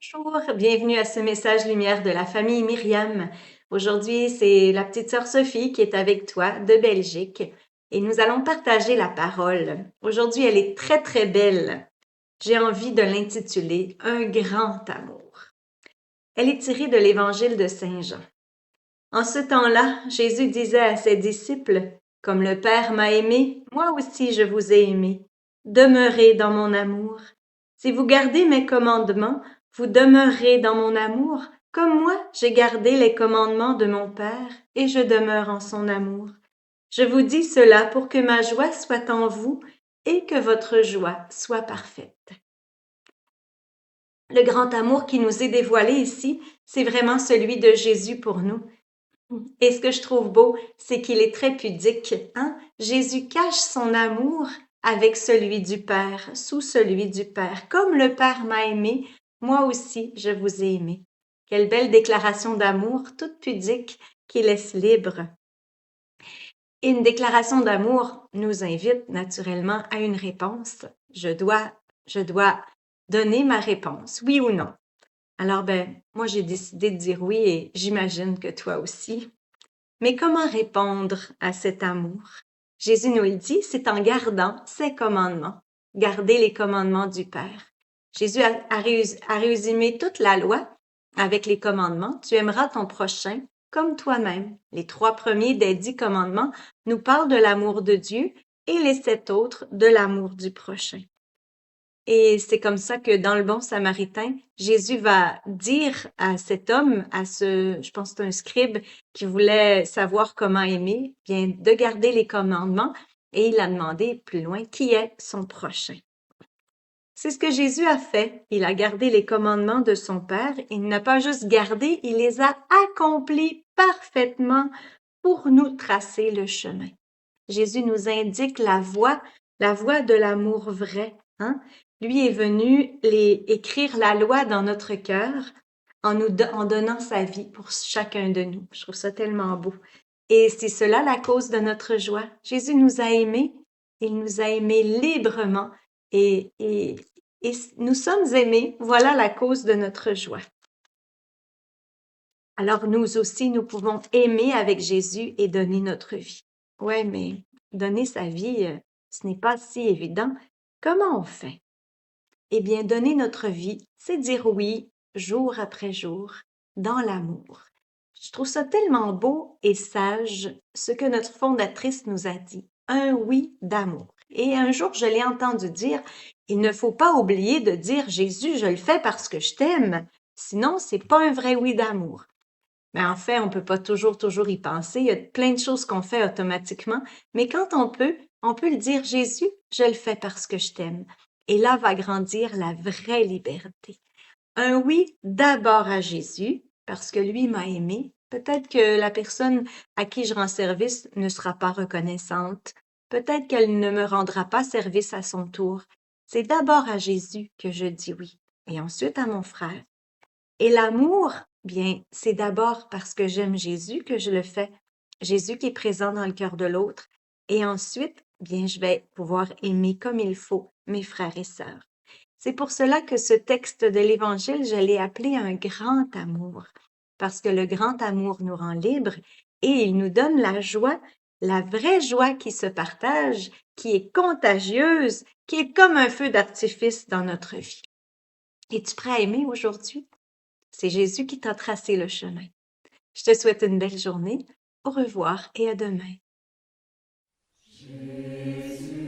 Bonjour, bienvenue à ce message lumière de la famille Myriam. Aujourd'hui, c'est la petite sœur Sophie qui est avec toi de Belgique et nous allons partager la parole. Aujourd'hui, elle est très très belle. J'ai envie de l'intituler Un grand amour. Elle est tirée de l'évangile de Saint Jean. En ce temps-là, Jésus disait à ses disciples, Comme le Père m'a aimé, moi aussi je vous ai aimé. Demeurez dans mon amour. Si vous gardez mes commandements, vous demeurerez dans mon amour, comme moi j'ai gardé les commandements de mon Père, et je demeure en son amour. Je vous dis cela pour que ma joie soit en vous et que votre joie soit parfaite. Le grand amour qui nous est dévoilé ici, c'est vraiment celui de Jésus pour nous. Et ce que je trouve beau, c'est qu'il est très pudique. Hein? Jésus cache son amour avec celui du Père, sous celui du Père. Comme le Père m'a aimé, moi aussi je vous ai aimé. Quelle belle déclaration d'amour, toute pudique, qui laisse libre. Et une déclaration d'amour nous invite naturellement à une réponse. Je dois donner ma réponse, oui ou non. Alors, moi j'ai décidé de dire oui et j'imagine que toi aussi. Mais comment répondre à cet amour? Jésus nous le dit, c'est en gardant ses commandements. Garder les commandements du Père. Jésus a résumé toute la loi avec les commandements. Tu aimeras ton prochain comme toi-même. Les 3 premiers des 10 commandements nous parlent de l'amour de Dieu et les 7 autres de l'amour du prochain. Et c'est comme ça que dans le Bon Samaritain, Jésus va dire à cet homme, je pense que c'est un scribe qui voulait savoir comment aimer, bien de garder les commandements, et il a demandé plus loin qui est son prochain. C'est ce que Jésus a fait. Il a gardé les commandements de son Père. Il n'a pas juste gardé, il les a accomplis parfaitement pour nous tracer le chemin. Jésus nous indique la voie de l'amour vrai. Hein? Lui est venu écrire la loi dans notre cœur en donnant sa vie pour chacun de nous. Je trouve ça tellement beau. Et c'est cela la cause de notre joie. Jésus nous a aimés, il nous a aimés librement et nous sommes aimés. Voilà la cause de notre joie. Alors nous aussi, nous pouvons aimer avec Jésus et donner notre vie. Ouais, mais donner sa vie, ce n'est pas si évident. Comment on fait? Eh bien, donner notre vie, c'est dire oui jour après jour, dans l'amour. Je trouve ça tellement beau et sage, ce que notre fondatrice nous a dit, un oui d'amour. Et un jour, je l'ai entendu dire, il ne faut pas oublier de dire Jésus, je le fais parce que je t'aime, sinon c'est pas un vrai oui d'amour. Mais en fait, on peut pas toujours y penser. Il y a plein de choses qu'on fait automatiquement. Mais quand on peut le dire, Jésus, je le fais parce que je t'aime. Et là va grandir la vraie liberté. Un oui d'abord à Jésus, parce que lui m'a aimé. Peut-être que la personne à qui je rends service ne sera pas reconnaissante. Peut-être qu'elle ne me rendra pas service à son tour. C'est d'abord à Jésus que je dis oui. Et ensuite à mon frère. Et l'amour, bien, c'est d'abord parce que j'aime Jésus que je le fais. Jésus qui est présent dans le cœur de l'autre. Et ensuite, bien, je vais pouvoir aimer comme il faut mes frères et sœurs. C'est pour cela que ce texte de l'Évangile, je l'ai appelé un grand amour. Parce que le grand amour nous rend libres et il nous donne la joie, la vraie joie qui se partage, qui est contagieuse, qui est comme un feu d'artifice dans notre vie. Es-tu prêt à aimer aujourd'hui? C'est Jésus qui t'a tracé le chemin. Je te souhaite une belle journée. Au revoir et à demain. Jésus.